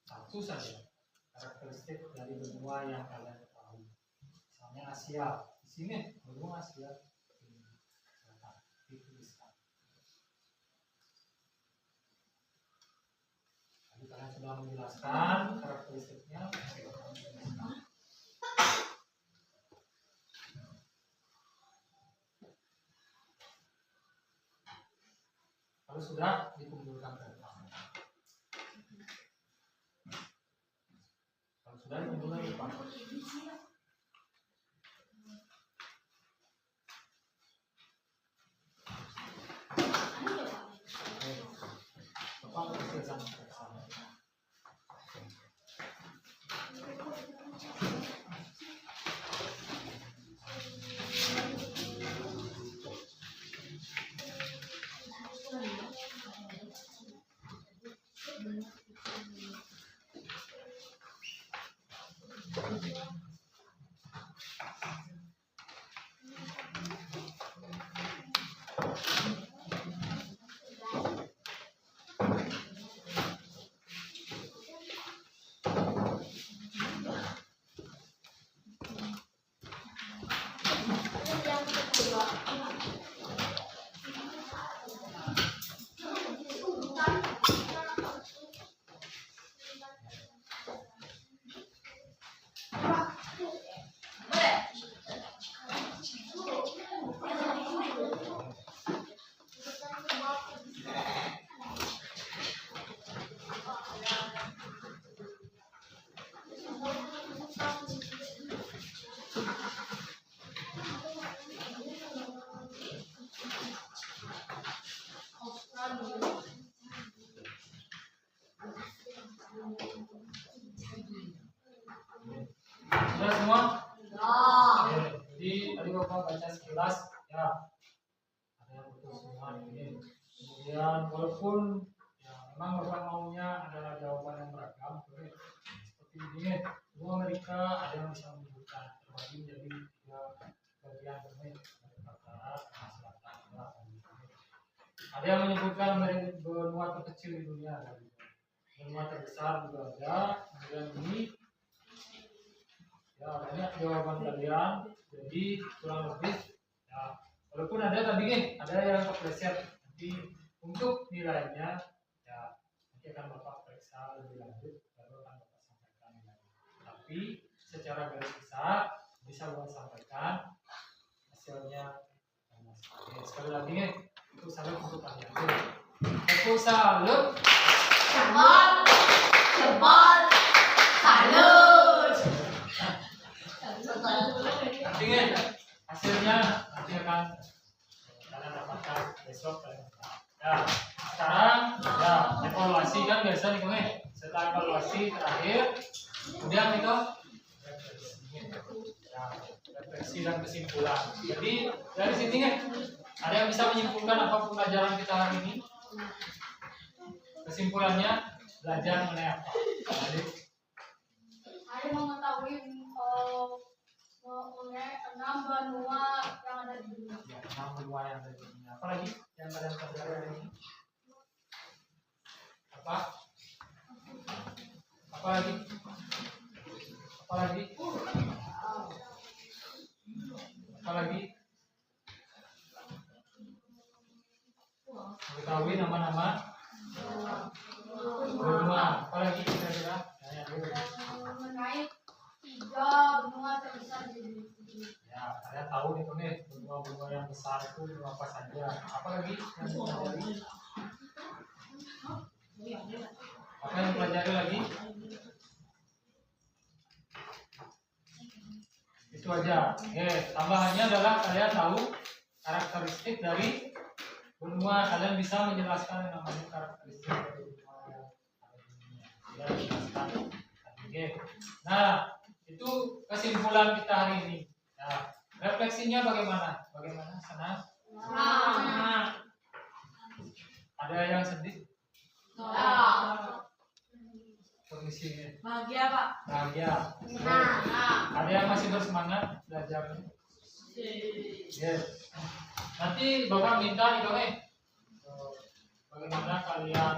[SPEAKER 2] Satu saja karakteristik dari benua yang kalian ketahui. Misalnya Asia, di sini benua Asia dituliskan. Tadi kalian sudah menjelaskan karakteristiknya. Kalau sudah dikumpulkan ke depan. Kalau sudah dikumpulkan ke depan. Bapak berkesan. Sudah semua?
[SPEAKER 5] Ya.
[SPEAKER 2] Oke, jadi tadi Bapak baca sekilas ya. Ada yang betul semua ini. Kemudian walaupun ya memang Bapak maunya adalah jawaban yang beragam, oke. Seperti ini, semua Amerika ada yang bisa menyebutkan terbagi menjadi 3 bagian domain, Amerika Barat, Amerika Selatan, ada yang menyebutkan benua terkecil di dunia, benua terbesar juga ada. Kemudian ini ya banyak jawaban kalian, jadi kurang lebih ya walaupun ada tadi nih ada yang kepleset, nanti untuk nilainya ya nanti akan Bapak periksa lebih lanjut baru akan Bapak sampaikan nilainya. Tapi secara garis besar bisa Bapak sampaikan hasilnya. Oke, sekali lagi nih untuk salut untuk kalian. Aku salut.
[SPEAKER 5] Jempol. Salut.
[SPEAKER 2] Nanti nih hasilnya nanti akan kalian dapatkan besok kalian. Ya, sekarang ya evaluasi kan biasa nih kami. Setelah evaluasi terakhir, kemudian itu ya, refleksi dan kesimpulan. Jadi dari sini nih ada yang bisa menyimpulkan apa pelajaran kita hari ini? Kesimpulannya belajar mengenai apa? Jadi
[SPEAKER 4] Saya mengetahui mengenai 6 benua yang ada di dunia.
[SPEAKER 2] ya, 6 benua yang ada di dunia. Apa lagi yang kalian pelajari hari ini? Apa? Apa lagi? Apa lagi? Apa lagi? Mengetahui nama-nama benua. Apa lagi kira-kira?
[SPEAKER 4] Mengenai 3 benua terbesar di dunia.
[SPEAKER 2] Ya, kalian tahu nih nih benua-benua yang besar itu benua apa saja. Apa lagi yang dipelajari? Apa yang dipelajari lagi? Itu aja. Oke, tambahannya adalah kalian tahu karakteristik dari benua. Kalian bisa menjelaskan yang namanya karakteristik dari benua yang ada di dunia. Kalian jelaskan. Oke. Nah, itu kesimpulan kita hari ini. Nah, refleksinya bagaimana? Bagaimana? Senang? Ada yang sedih? Kondisinya
[SPEAKER 5] Bahagia, Pak.
[SPEAKER 2] bahagia. Ada yang masih bersemangat belajar? Yes. Nanti Bapak minta nih kami bagaimana kalian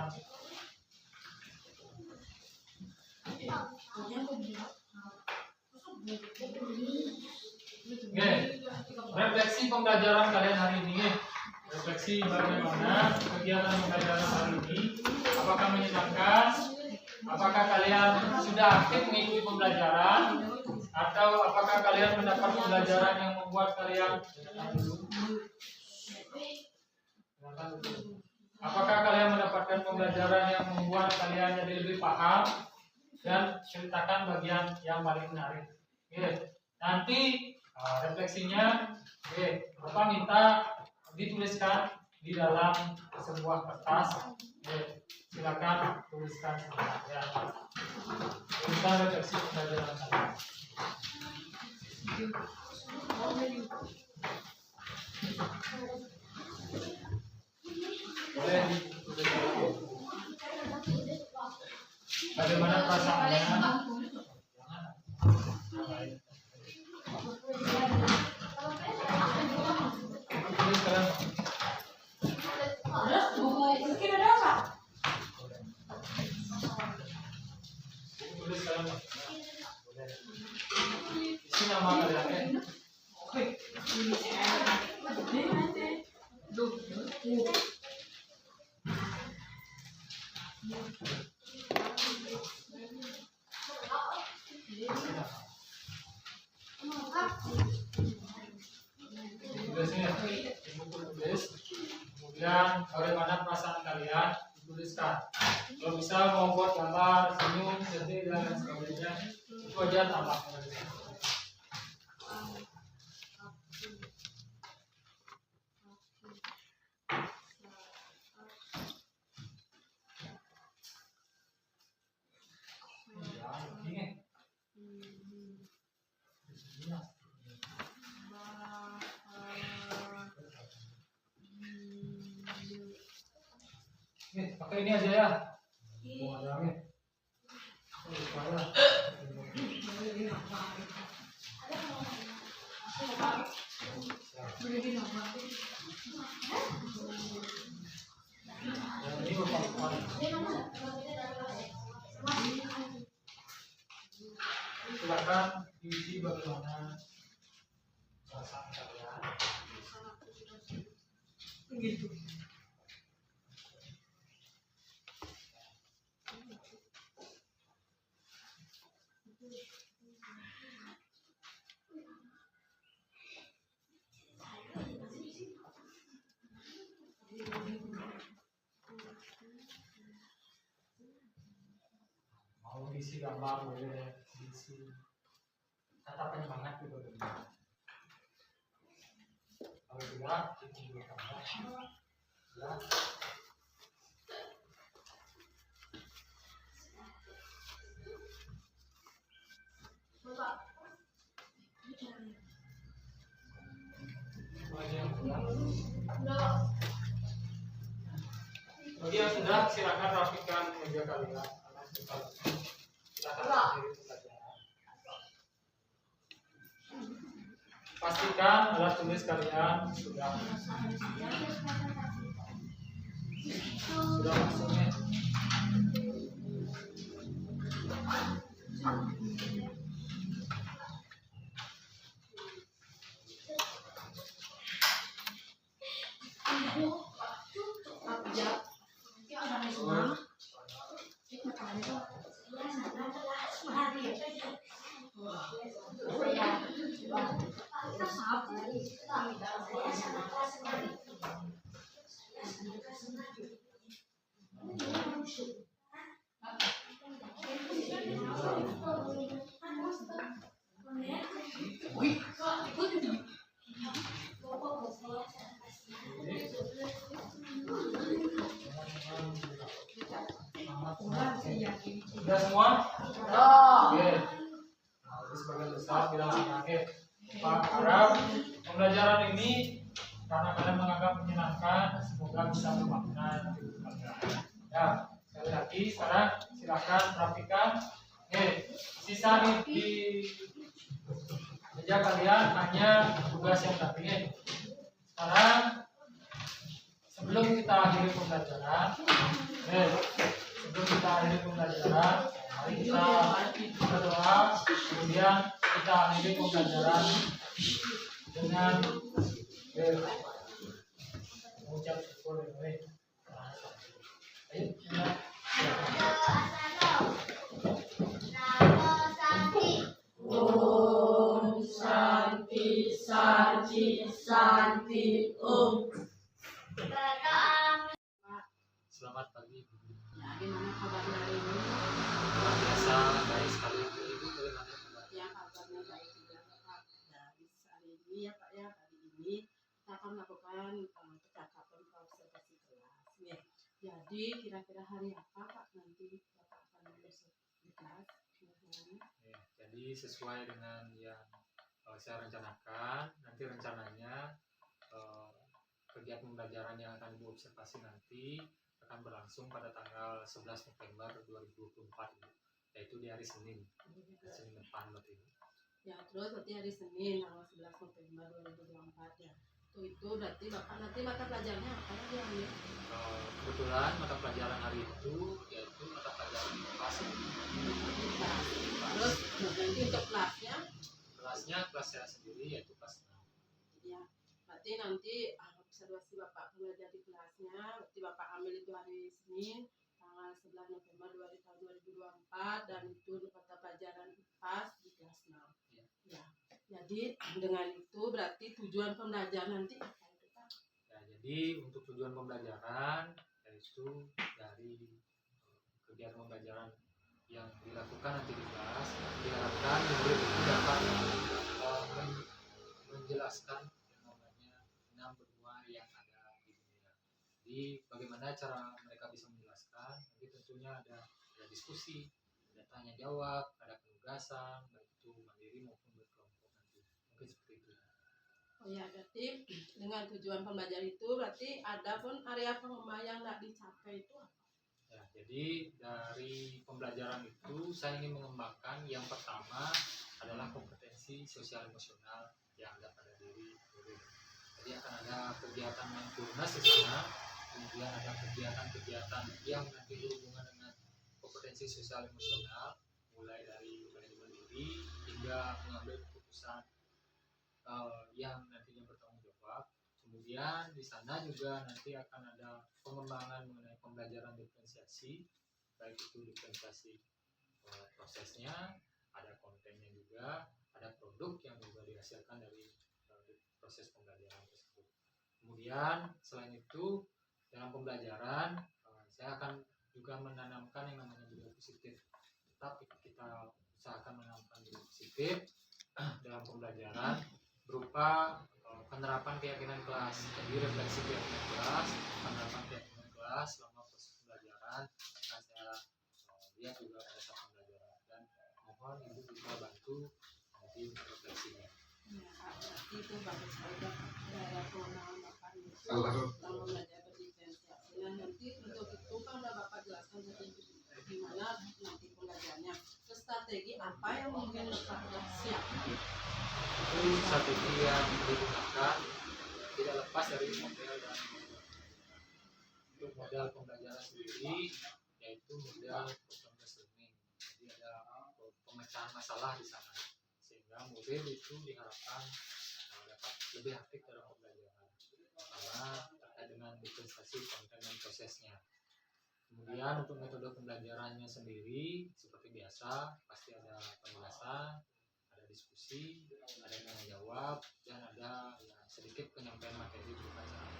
[SPEAKER 2] refleksi pembelajaran kalian hari ini. Refleksi bagaimana kegiatan pembelajaran hari ini. Apakah menyenangkan? Apakah kalian sudah aktif mengikuti pembelajaran? Atau apakah kalian mendapat pembelajaran yang membuat kalian apakah kalian mendapatkan pembelajaran yang membuat kalian jadi lebih paham? Dan ceritakan bagian yang paling menarik. Nanti refleksinya Bapak minta dituliskan di dalam sebuah kertas. Silakan tuliskan ya. Tuliskan refleksi pembelajaran kalian. Boleh dituliskan. Bagaimana perasaannya? Tuliskan.
[SPEAKER 5] Terus buku mungkin ada apa?
[SPEAKER 2] Tuliskan. Isi nama kalian. Tulis. Kemudian bagaimana perasaan kalian dituliskan. Kalau bisa mau buat gambar, senyum, sedih dan lain sebagainya, itu aja tambahkan. Pakai ini aja ya. Mau ada angin. Ini silakan diisi bagaimana perasaan kalian. Gitu. Mau diisi gambar boleh, diisi kata penyemangat juga boleh. Kalau tidak, diisi gambar. Ya. Bagi yang sudah, silakan rapikan meja kalian. Silakan berdiri pelajaran. Pastikan alat tulis kalian sudah masuknya. Sudah semua? Oke. Nah, ini sebagian besar bilang akhir. Pak harap pembelajaran ini karena kalian menganggap menyenangkan, semoga bisa bermakna. Ya, sekali lagi sekarang silakan rapikan. Oke, sisa di meja kalian hanya tugas yang tadi. Sekarang sebelum kita akhiri pembelajaran, mari kita berdoa, kemudian kita akhiri pembelajaran dengan mengucap syukur. Ayo,
[SPEAKER 3] Om Santi Santi Santi Om.
[SPEAKER 2] selamat pagi.
[SPEAKER 3] Ya, gimana kabarnya hari ini?
[SPEAKER 2] Luar biasa baik sekali. Ibu bagaimana kabar?
[SPEAKER 3] Ya, kabarnya baik juga Pak. Dari hari ini ya Pak ya, hari ini kita akan melakukan percakapan observasi kelas. Ya. Jadi kira-kira hari apa Pak nanti Bapak akan masuk di kelas?
[SPEAKER 2] Ya, jadi sesuai dengan yang saya rencanakan, nanti rencananya kegiatan pembelajaran yang akan Ibu observasi nanti akan berlangsung pada tanggal 11 November 2024, yaitu di hari Senin depan berarti.
[SPEAKER 3] Ya, terus berarti hari Senin tanggal 11 November 2024 ya. Itu berarti Bapak nanti mata pelajarannya apa lagi ambil?
[SPEAKER 2] Kebetulan mata pelajaran hari itu yaitu mata pelajaran kelas.
[SPEAKER 3] Terus nanti untuk kelasnya?
[SPEAKER 2] Kelas saya sendiri yaitu kelas 6.
[SPEAKER 3] Ya, berarti nanti observasi Bapak belajar di kelasnya, berarti Bapak ambil itu hari Senin tanggal 11 November 2024 dan itu mata pelajaran IPAS di kelas 6. Ya. Jadi dengan itu berarti tujuan pembelajaran nanti apa itu Pak?
[SPEAKER 2] Ya, jadi untuk tujuan pembelajaran yaitu dari kegiatan pembelajaran yang dilakukan nanti di kelas, diharapkan murid itu dapat menjelaskan yang namanya 6 benua yang ada di dunia. Jadi bagaimana cara mereka bisa menjelaskan? Nanti tentunya ada diskusi, ada tanya jawab, ada penugasan, baik itu mandiri maupun berkelompok.
[SPEAKER 3] Oh ya, berarti dengan tujuan pembelajaran itu berarti ada pun area pengembangan yang tidak dicapai itu apa?
[SPEAKER 2] Ya, jadi dari pembelajaran itu saya ingin mengembangkan yang pertama adalah kompetensi sosial emosional yang ada pada diri guru. Jadi akan ada kegiatan mindfulness di sana, kemudian ada kegiatan-kegiatan yang nanti berhubungan dengan kompetensi sosial emosional, mulai dari manajemen diri hingga mengambil keputusan yang nantinya bertanggung jawab. Kemudian di sana juga nanti akan ada pengembangan mengenai pembelajaran diferensiasi, baik itu diferensiasi prosesnya, ada kontennya juga, ada produk yang juga dihasilkan dari proses pembelajaran tersebut. Kemudian selain itu dalam pembelajaran saya akan juga menanamkan yang namanya budaya positif. Tetap kita usahakan menanamkan budaya positif dalam pembelajaran berupa penerapan keyakinan kelas. Jadi refleksi keyakinan kelas, penerapan keyakinan kelas selama proses pembelajaran akan saya lihat juga pada saat pembelajaran, dan mohon ibu bisa bantu nanti refleksinya.
[SPEAKER 3] Ya, Pak, berarti itu bagus sekali daerah kewenangan Bapak itu dalam belajar berdiferensiasi. Nah, nanti untuk itu kan udah Bapak jelaskan tadi gimana nanti pembelajarannya. Terus strategi apa yang mungkin Bapak sudah siap?
[SPEAKER 2] Itu strategi yang digunakan tidak lepas dari model dan untuk model pembelajaran sendiri, yaitu model problem learning. Jadi ada pemecahan masalah di sana, sehingga murid itu diharapkan dapat lebih aktif dalam pembelajaran karena terkait dengan diferensiasi konten dan prosesnya. Kemudian untuk metode pembelajarannya sendiri seperti biasa pasti ada penjelasan, ada diskusi, ada tanya jawab, dan ada ya, sedikit penyampaian materi berupa cara.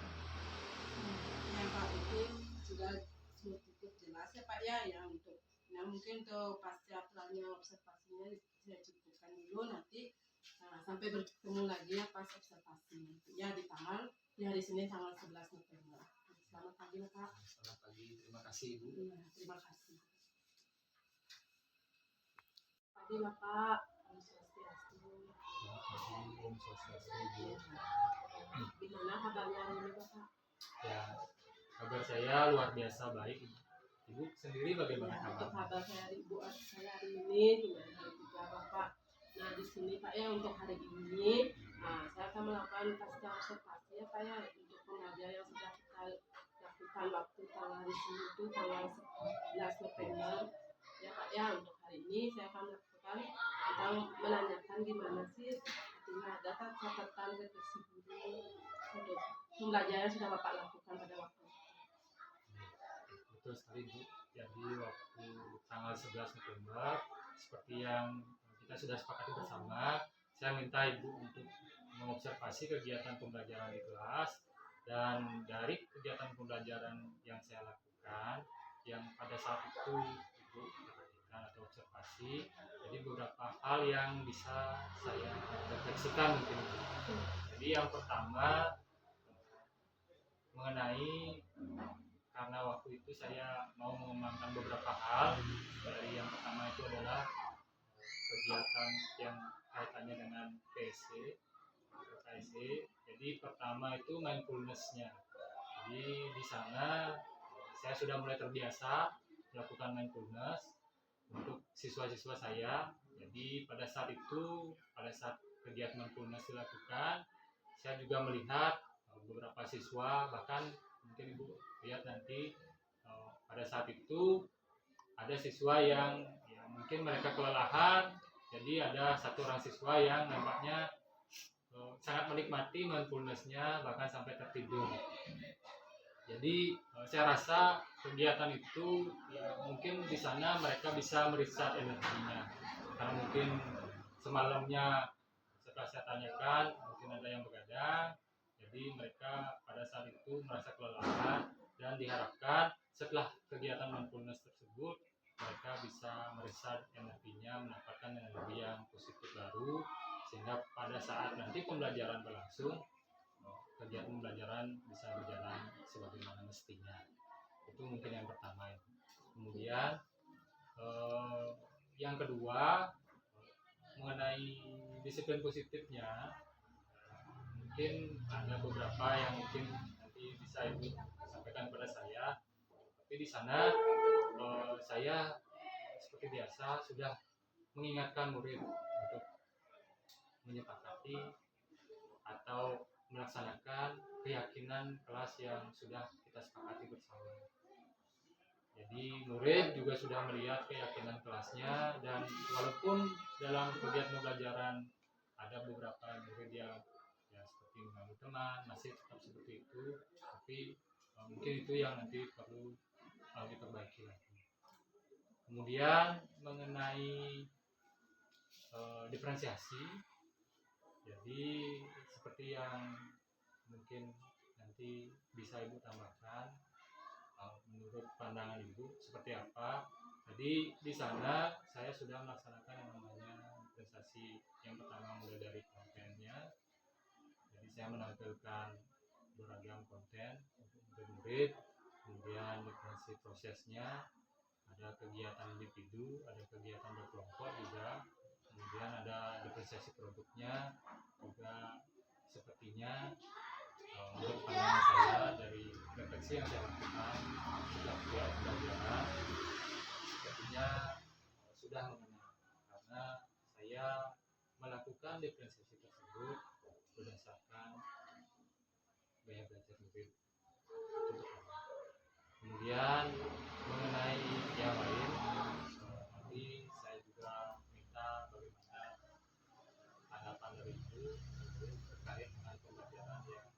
[SPEAKER 3] Ya Pak, itu sudah cukup jelas ya Pak ya, yang untuk yang mungkin untuk pasca pelanya observasinya saya cukupkan dulu, nanti sampai bertemu lagi ya pas observasi ya di hari Senin tanggal 11 November. Selamat pagi Pak.
[SPEAKER 2] Selamat pagi, terima kasih Ibu.
[SPEAKER 3] Ya, terima kasih. Pagi Bapak. Om Swastiastu.
[SPEAKER 2] Selamat pagi, Om Swastiastu Ibu.
[SPEAKER 3] Gimana kabarnya hari ini Bapak?
[SPEAKER 2] Ya, kabar saya luar biasa baik. Ibu sendiri bagaimana
[SPEAKER 3] Ya, untuk
[SPEAKER 2] kabar?
[SPEAKER 3] kabar saya hari ini gimana hari juga Bapak? Nah di sini Pak ya, untuk hari ini saya akan melakukan pasca observasi ya Pak ya, untuk pengajar yang sudah kita lakukan waktu tanggal hari Senin itu tanggal 11 November ya Pak ya. Untuk hari ini saya akan melakukan atau menanyakan gimana sih artinya ada catatan refleksi guru untuk pembelajaran yang sudah Bapak lakukan pada waktu itu.
[SPEAKER 2] Betul sekali Bu. Jadi waktu tanggal 11 November seperti yang kita sudah sepakati bersama, saya minta Ibu untuk mengobservasi kegiatan pembelajaran di kelas, dan dari kegiatan pembelajaran yang saya lakukan yang pada saat itu Ibu perhatikan atau observasi, jadi beberapa hal yang bisa saya refleksikan mungkin Ibu. Jadi yang pertama mengenai, karena waktu itu saya mau mengembangkan beberapa hal. Dari yang pertama itu adalah kegiatan yang kaitannya dengan PSC. Jadi pertama itu mindfulness-nya. Jadi di sana saya sudah mulai terbiasa melakukan mindfulness untuk siswa-siswa saya. Jadi pada saat kegiatan mindfulness dilakukan, saya juga melihat beberapa siswa, bahkan mungkin Ibu lihat nanti pada saat itu ada siswa yang ya, mungkin mereka kelelahan, jadi ada satu orang siswa yang nampaknya sangat menikmati mindfulness-nya, bahkan sampai tertidur. Jadi saya rasa kegiatan itu ya, mungkin di sana mereka bisa mereset energinya, karena mungkin semalamnya setelah saya tanyakan mungkin ada yang begadang, jadi mereka pada saat itu merasa kelelahan, dan diharapkan setelah kegiatan mindfulness tersebut mereka bisa mereset energinya, mendapatkan energi yang positif baru, sehingga pada saat nanti pembelajaran berlangsung kegiatan pembelajaran bisa berjalan sebagaimana mestinya. Itu mungkin yang pertama. Kemudian yang kedua mengenai disiplin positifnya, mungkin ada beberapa yang mungkin nanti bisa Ibu sampaikan kepada saya. Tapi di sana saya seperti biasa sudah mengingatkan murid untuk menyepakati atau melaksanakan keyakinan kelas yang sudah kita sepakati bersama. Jadi murid juga sudah melihat keyakinan kelasnya, dan walaupun dalam kegiatan pembelajaran ada beberapa murid yang ya seperti mengganggu teman, masih tetap seperti itu, tapi mungkin itu yang nanti perlu diperbaiki lagi. Kemudian mengenai diferensiasi, jadi seperti yang mungkin nanti bisa Ibu tambahkan, menurut pandangan Ibu seperti apa. Jadi di sana saya sudah melaksanakan yang namanya diferensiasi. Yang pertama mulai dari kontennya, jadi saya menampilkan beragam konten untuk murid, kemudian diferensiasi prosesnya, ada kegiatan individu, ada kegiatan berkelompok juga, kemudian ada diferensiasi produknya juga. Sepertinya menurut pandangan saya dari refleksi yang saya lakukan setiap pembelajaran, sepertinya sudah mengenal, karena saya melakukan diferensiasi tersebut berdasarkan gaya belajar murid. Kemudian mengenai yang lain, nanti saya juga minta bagaimana tanggapan dari Ibu terkait dengan pembelajaran yang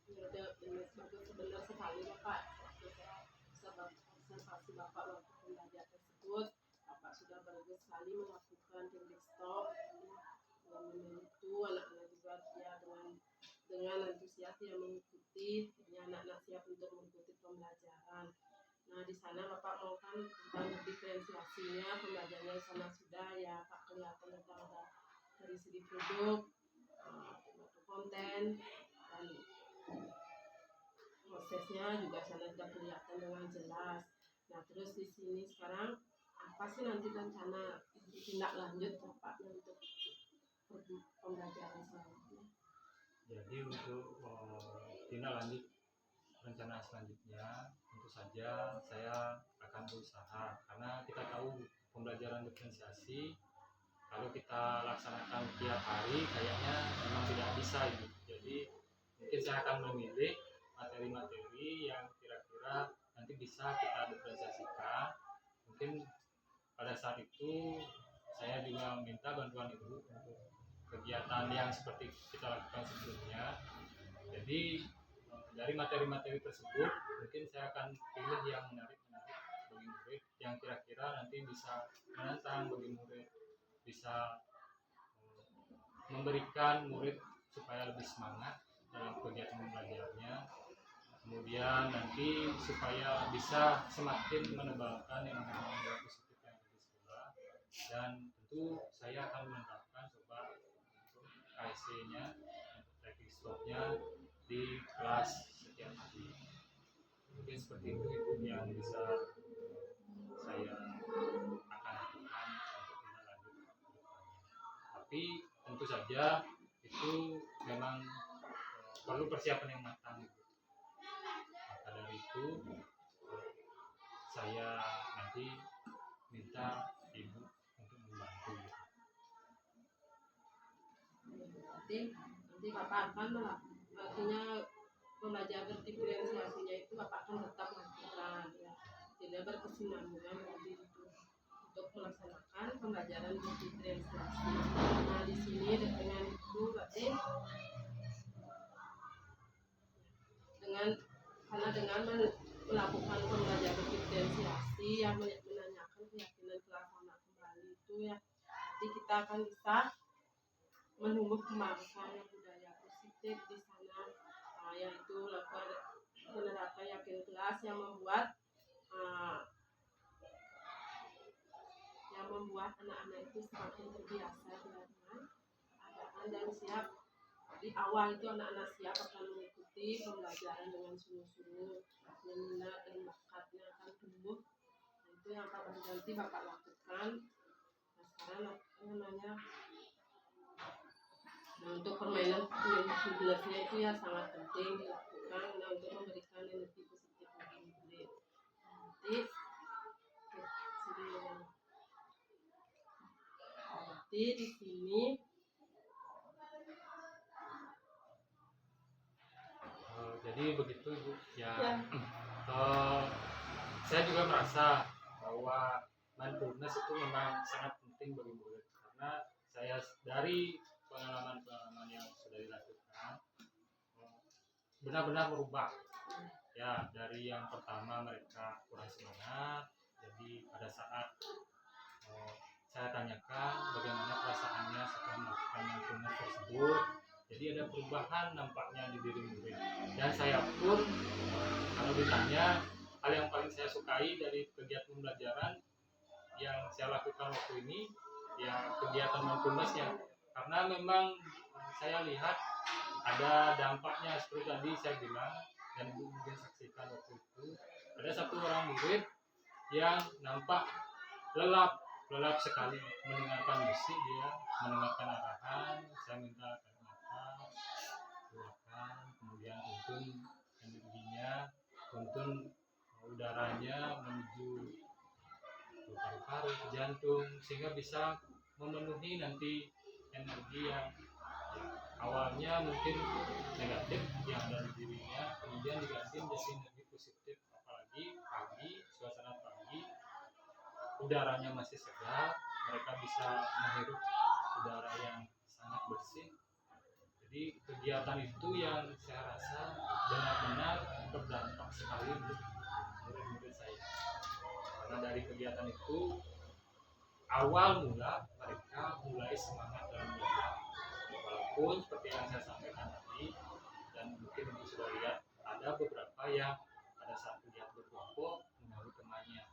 [SPEAKER 2] saya
[SPEAKER 3] benar sekali Bapak. Observasi Bapak waktu pembelajaran tersebut, Bapak sudah bagus sekali melakukan review stop, dan itu anak-anak juga ya dengan antusias yang mengikuti, anak-anak siap untuk mengikuti pembelajaran. Nah di sana Bapak mau kan tentang diferensiasinya, pembelajarannya di sana sudah ya Pak kelihatan tentang dari segi produk, konten, dan prosesnya juga sana sudah kelihatan dengan jelas. Nah terus di sini sekarang apa sih nanti rencana tindak lanjut Bapak untuk pembelajaran selanjutnya?
[SPEAKER 2] Jadi untuk tindak lanjut rencana selanjutnya, tentu saja saya akan berusaha, karena kita tahu pembelajaran diferensiasi kalau kita laksanakan tiap hari kayaknya memang tidak bisa Ibu. Jadi mungkin saya akan memilih materi-materi yang kira-kira nanti bisa kita diferensiasikan. Mungkin pada saat itu saya juga minta bantuan Ibu untuk kegiatan yang seperti kita lakukan sebelumnya. Jadi dari materi-materi tersebut mungkin saya akan pilih yang menarik-menarik bagi murid, yang kira-kira nanti bisa menantang bagi murid, bisa memberikan murid supaya lebih semangat dalam kegiatan belajarnya. Kemudian nanti supaya bisa semakin menebalkan yang namanya positif yang ada di sekolah. Dan tentu saya akan menerapkan coba untuk KSC-nya, untuk tracking stopnya di kelas setiap hari. Mungkin seperti itu Ibu yang bisa saya akan lakukan untuk tindak lanjut ke depannya. Tapi tentu saja itu memang perlu persiapan yang matang Ibu. Maka dari itu saya nanti minta Ibu untuk membantu.
[SPEAKER 3] Nanti Bapak akan artinya pembelajaran diferensiasinya itu Bapak akan tetap lakukan ya, tidak berkesinambungan nanti itu untuk melaksanakan pembelajaran diferensiasi. Nah di sini dengan itu berarti dengan melakukan pembelajaran diferensiasi yang menanyakan keyakinan kelas anak kembali itu ya, jadi kita akan bisa menumbuh kembangkan budaya positif di sana, yaitu penerapan yakin kelas yang membuat anak-anak itu semakin terbiasa dengan keadaan dan siap. Di awal itu anak-anak siap akan mengikuti pembelajaran dengan sungguh-sungguh, minat dan bakatnya akan tumbuh. Itu yang akan nanti Bapak lakukan. Nah sekarang namanya Nah, untuk permainan minusnya itu ya sangat penting dilakukan untuk memberikan energi positif bagi murid. Nanti di sini
[SPEAKER 2] jadi begitu Ibu ya.
[SPEAKER 3] ya,
[SPEAKER 2] Saya juga merasa bahwa mindfulness itu memang sangat penting bagi murid, karena saya dari pengalaman-pengalaman yang sudah dilakukan benar-benar merubah ya. Dari yang pertama mereka kurang semangat, jadi pada saat saya tanyakan bagaimana perasaannya setelah melakukan mindfulness tersebut, jadi ada perubahan nampaknya di diri murid. Dan saya pun kalau ditanya hal yang paling saya sukai dari kegiatan pembelajaran yang saya lakukan waktu ini ya kegiatan mindfulness-nya, karena memang saya lihat ada dampaknya seperti tadi saya bilang dan Ibu mungkin saksikan waktu itu. Ada satu orang murid yang nampak lelap sekali mendengarkan musik, dia mendengarkan arahan, saya minta kata-kata, keluarkan, kemudian tuntun energinya, tuntun udaranya menuju ke paru-paru, ke jantung, sehingga bisa memenuhi nanti energi yang awalnya mungkin negatif yang ada di dirinya, kemudian diganti menjadi energi positif. Apalagi pagi, suasana pagi, udaranya masih segar, mereka bisa menghirup udara yang sangat bersih. Jadi kegiatan itu yang saya rasa benar-benar berdampak sekali untuk murid-murid saya, karena dari kegiatan itu awal mula mereka mulai semangat dalam belajar. Walaupun seperti yang saya sampaikan tadi dan mungkin Ibu sudah lihat, ada beberapa yang pada saat kegiatan berkelompok mengganggu temannya,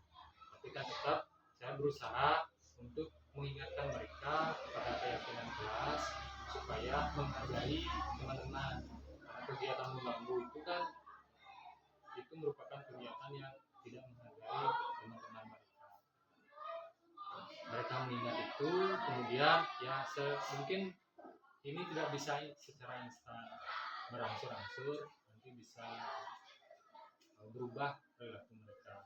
[SPEAKER 2] tapi kan tetap saya berusaha untuk mengingatkan mereka kepada keyakinan kelas supaya menghargai teman-teman, karena kegiatan mengganggu itu kan itu merupakan kegiatan yang tidak menghargai teman-teman mereka. Mereka mengingat itu, kemudian ya mungkin ini tidak bisa secara instan berangsur-angsur, nanti bisa berubah perilaku mereka,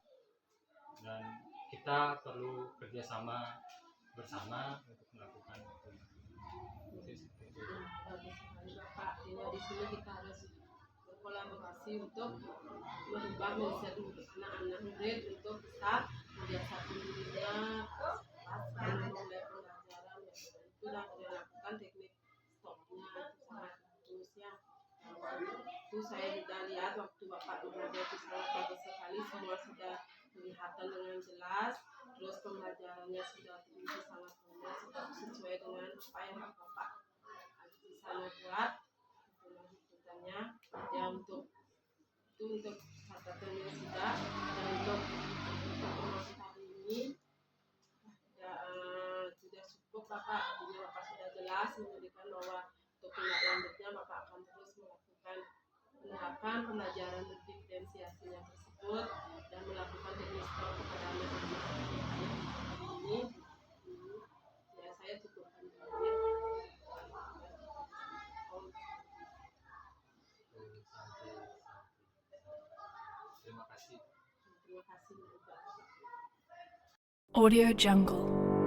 [SPEAKER 2] dan kita perlu kerjasama bersama untuk melakukan itu.
[SPEAKER 3] bagus sekali Bapak. Di sini kita harus berkolaborasi untuk merubah mindset anak-anak murid untuk bisa membiasakan dirinya pas mulai pembelajaran itu dan melakukan teknik stopnya itu sangat bagus ya. Itu saya sudah lihat waktu Bapak mengajar itu sangat bagus sekali, semua sudah kelihatan dengan jelas, terus pembelajarannya sudah terisi sangat banyak, sudah sesuai dengan apa yang Bapak di sana buat. Lanjutannya ya untuk catatannya sudah, dan untuk informasi hari ini ya, sudah cukup Bapak. Jadi Bapak sudah jelas memberikan bahwa untuk tindak lanjutnya Bapak akan terus menerapkan pembelajaran berdiferensiasinya tersebut dan melakukan teknik stop kepada anak-anak ini. Ya saya cukupkan dulu.
[SPEAKER 2] Terima kasih.
[SPEAKER 3] Terima kasih.
[SPEAKER 6] Audio Jungle.